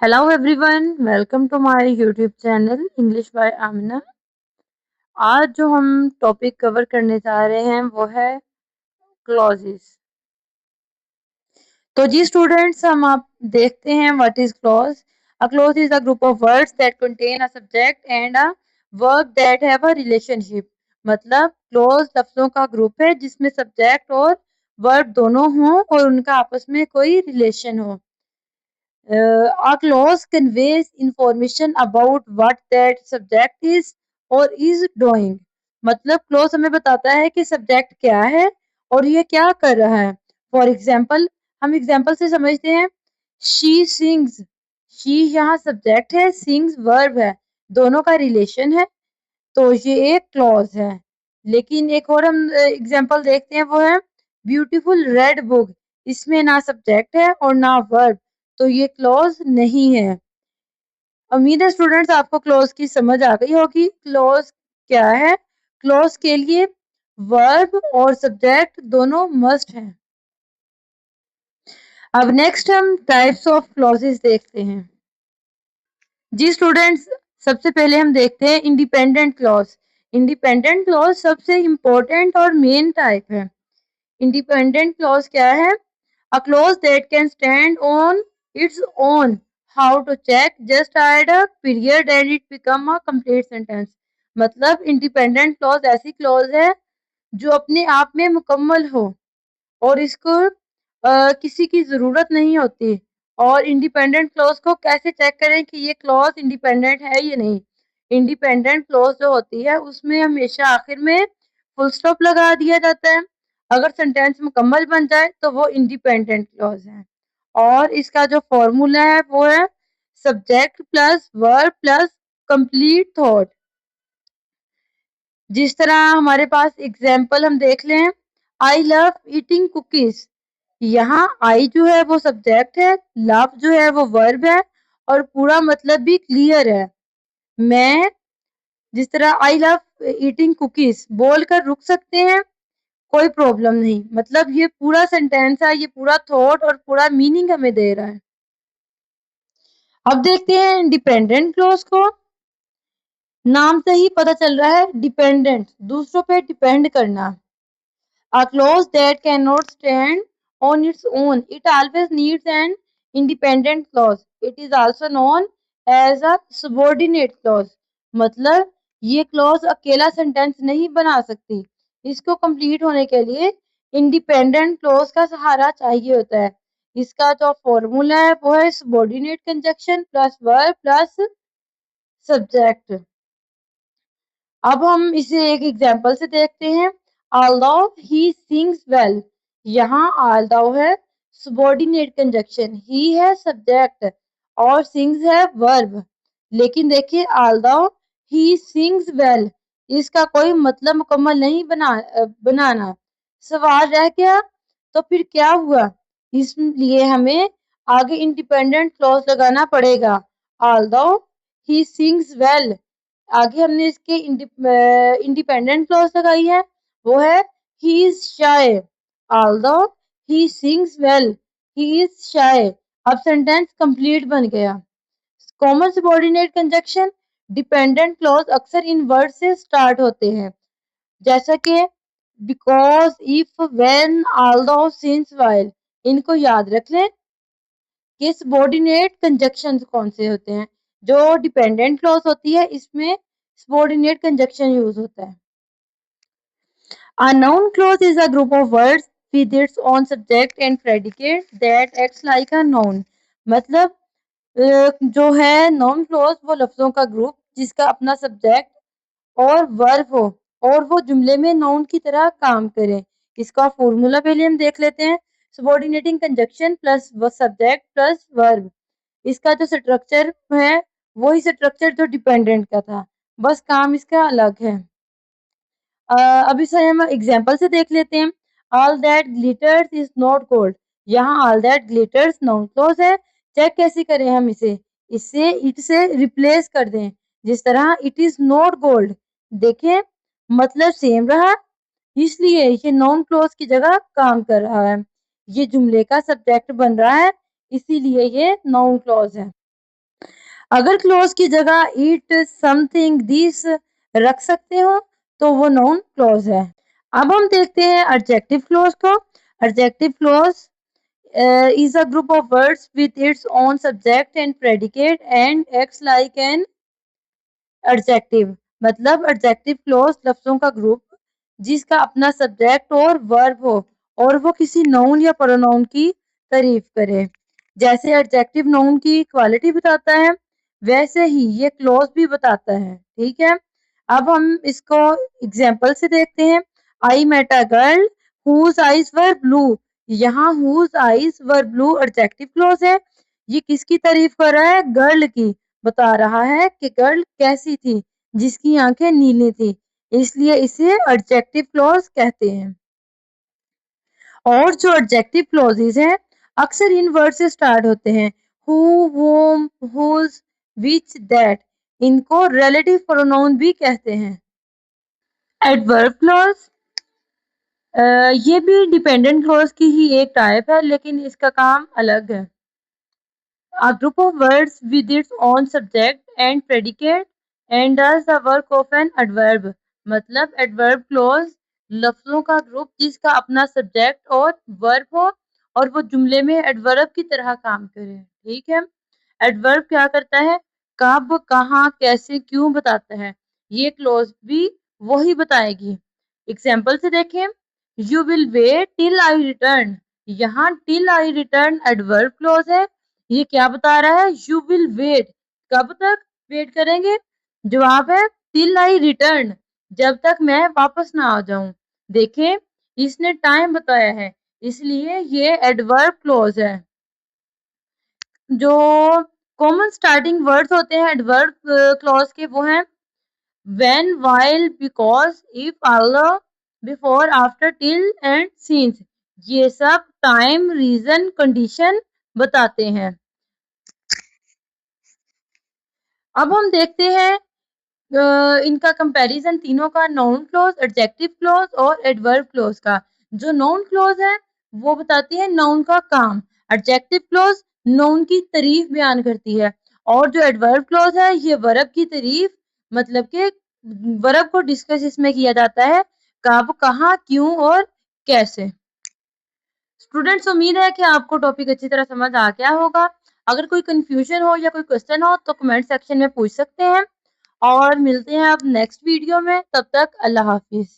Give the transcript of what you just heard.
Hello everyone, welcome to my YouTube channel English by Amina. आज जो हम टॉपिक कवर करने जा रहे हैं वो है क्लॉजेस। तो जी स्टूडेंट्स, हम आप देखते हैं what is clause. A clause is a group of words that contain a subject and a verb that have a relationship. मतलब क्लॉज लफ्जों का ग्रुप है जिसमें सब्जेक्ट और वर्ब दोनों हों और उनका आपस में कोई रिलेशन हो। A clause conveys information about what that subject is or is doing। मतलब क्लोज हमें बताता है कि सब्जेक्ट क्या है और ये क्या कर रहा है। फॉर एग्जाम्पल, हम एग्जाम्पल से समझते हैं। शी सिंग्स, शी यहाँ सब्जेक्ट है, सिंग्स वर्ब है, दोनों का रिलेशन है, तो ये एक क्लॉज है। लेकिन एक और हम एग्जाम्पल देखते हैं, वो है ब्यूटीफुल रेड बुक। इसमें ना सब्जेक्ट है और ना वर्ब, तो ये क्लॉज नहीं है। उम्मीद है स्टूडेंट्स आपको क्लॉज की समझ आ गई होगी। क्लॉज क्या है? क्लॉज के लिए वर्ब और सब्जेक्ट दोनों मस्ट हैं। अब नेक्स्ट हम टाइप्स ऑफ क्लॉजेस देखते हैं। जी स्टूडेंट्स, सबसे पहले हम देखते हैं इंडिपेंडेंट क्लॉज। इंडिपेंडेंट क्लॉज सबसे इंपॉर्टेंट और मेन टाइप है। इंडिपेंडेंट क्लॉज क्या है? A clause that can stand on its own. How to check? Just add a period and it become a complete sentence. मतलब इंडिपेंडेंट क्लॉज ऐसी clause है जो अपने आप में मुकम्मल हो और इसको किसी की जरूरत नहीं होती। और इंडिपेंडेंट क्लॉज को कैसे चेक करें कि ये क्लॉज इंडिपेंडेंट है या नहीं? इंडिपेंडेंट क्लॉज जो होती है उसमें हमेशा आखिर में फुल स्टॉप लगा दिया जाता है। अगर सेंटेंस मुकम्मल बन जाए तो वो इंडिपेंडेंट क्लॉज है। और इसका जो फॉर्मूला है वो है subject plus verb plus complete thought. जिस तरह हमारे पास एग्जाम्पल हम देख लें, आई लव ईटिंग कुकीज। यहाँ आई जो है वो सब्जेक्ट है, लव जो है वो वर्ब है और पूरा मतलब भी क्लियर है। मैं जिस तरह आई लव ईटिंग कुकीज बोलकर रुक सकते हैं, कोई प्रॉब्लम नहीं। मतलब ये पूरा सेंटेंस है, ये पूरा थॉट और पूरा मीनिंग हमें दे रहा है। अब देखते हैं इंडिपेंडेंट क्लॉज को। नाम से ही पता चल रहा है डिपेंडेंट, दूसरों पे डिपेंड करना। A clause that cannot stand on its own. It always needs an independent clause. It is also known as a subordinate clause. मतलब ये क्लॉज अकेला सेंटेंस नहीं बना सकती। इसको कंप्लीट होने के लिए इंडिपेंडेंट क्लॉज का सहारा चाहिए होता है। इसका जो फॉर्मूला है वो है subordinate conjunction plus verb plus subject. अब हम इसे एक एग्जाम्पल से देखते हैं। although he sings well, यहाँ although है subordinate conjunction, he है सब्जेक्ट और sings है वर्ब। लेकिन देखिए although he sings well, इसका कोई मतलब मुकम्मल नहीं बनाना। सवाल रह गया, तो फिर क्या हुआ? इसलिए हमें आगे इंडिपेंडेंट क्लॉज लगाना पड़ेगा। although he sings well, आगे हमने इसके इंडिपेंडेंट क्लॉज लगाई है, वो है he is shy. Although he sings well, he is शाय। अब सेंटेंस कंप्लीट बन गया। Common subordinate conjunction dependent clause अक्सर इन वर्ड से स्टार्ट होते हैं, जैसा कि because, if, when, although, since, while. इनको याद रख लें कि सबऑर्डिनेट कंजक्शन कौन से होते हैं। जो डिपेंडेंट क्लॉज होती है इसमें सबऑर्डिनेट कंजक्शन यूज होता है। A noun clause is a group of words with its own subject and predicate that acts like a noun। मतलब जो है noun clause वो लफ्जों का ग्रुप जिसका अपना सब्जेक्ट और वर्ब हो और वो जुमले में नाउन की तरह काम करे। इसका फॉर्मूला पहले हम देख लेते हैं। Subordinating conjunction plus subject plus verb. इसका जो स्ट्रक्चर है वही स्ट्रक्चर जो डिपेंडेंट का था, बस काम इसका अलग है। अब इसे हम एग्जाम्पल से देख लेते हैं। All that glitters is not gold. यहाँ all that glitters noun clause है। चेक कैसे करें हम इसे? इससे इट से रिप्लेस कर दें, जिस तरह इट इज नॉट गोल्ड। देखें मतलब सेम रहा, इसलिए ये नाउन क्लॉज की जगह काम कर रहा है। ये जुमले का सब्जेक्ट बन रहा है, इसीलिए ये नाउन क्लॉज है। अगर क्लोज की जगह इट, समथिंग, दिस रख सकते हो तो वो नाउन क्लोज है। अब हम देखते हैं एडजेक्टिव क्लोज को। Adjective close is a group of words with its own subject and predicate and acts like an adjective। मतलब एडजेक्टिव क्लोज लफ्जों का ग्रुप जिसका अपना सब्जेक्ट और वर्ब हो और वो किसी नाउन या प्रोनाउन की तारीफ करे। जैसे एडजेक्टिव नाउन की क्वालिटी बताता है वैसे ही ये क्लोज भी बताता है। ठीक है, अब हम इसको एग्जाम्पल से देखते हैं। I met a girl whose eyes were blue. यहाँ whose eyes were blue adjective clause है। ये किसकी तारीफ कर रहा है? गर्ल की। बता रहा है कि गर्ल कैसी थी, जिसकी आंखें नीली थी, इसलिए इसे एडजेक्टिव क्लॉज कहते हैं। और जो एडजेक्टिव क्लॉजेस हैं अक्सर इन वर्ड से स्टार्ट होते हैं। Who, whom, whose, which, that। इनको रिलेटिव प्रोनाउन भी कहते हैं। एडवर्ब क्लॉज ये भी डिपेंडेंट क्लॉज की ही एक टाइप है लेकिन इसका काम अलग है। A group of words with its own subject and predicate and does the work of an adverb। मतलब adverb clause लफ्जों का ग्रुप जिसका अपना सब्जेक्ट और वर्ब हो और वो जुमले में एडवर्ब की तरह काम करे। ठीक है, एडवर्ब क्या करता है? कब, कहाँ, कैसे, क्यों बताता है। ये क्लोज भी वही बताएगी। एग्जाम्पल से देखें, you will wait till I return. यहाँ till I return adverb clause है। ये क्या बता रहा है? यू विल वेट, कब तक वेट करेंगे? जवाब है टिल आई रिटर्न, जब तक मैं वापस ना आ जाऊं। देखें, इसने टाइम बताया है इसलिए ये एडवर्ब क्लोज है। जो कॉमन स्टार्टिंग वर्ड्स होते हैं एडवर्ब क्लॉज के वो हैं when, while, because, if, although, before, after, till and since. ये सब टाइम, रीजन, कंडीशन बताते हैं। अब हम देखते हैं इनका कंपैरिजन तीनों का, नाउन क्लॉज, एडजेक्टिव क्लॉज और एडवर्ब क्लॉज का। जो नाउन क्लॉज है वो बताती है नाउन का काम। एडजेक्टिव क्लॉज नाउन की तारीफ बयान करती है और जो एडवर्ब क्लॉज है ये वर्ब की तारीफ, मतलब कि वर्ब को डिस्कस इसमें किया जाता है, कब, कहाँ, क्यों और कैसे। स्टूडेंट्स, उम्मीद है कि आपको टॉपिक अच्छी तरह समझ आ गया होगा। अगर कोई कंफ्यूजन हो या कोई क्वेश्चन हो तो कमेंट सेक्शन में पूछ सकते हैं और मिलते हैं अब नेक्स्ट वीडियो में। तब तक अल्लाह हाफिज।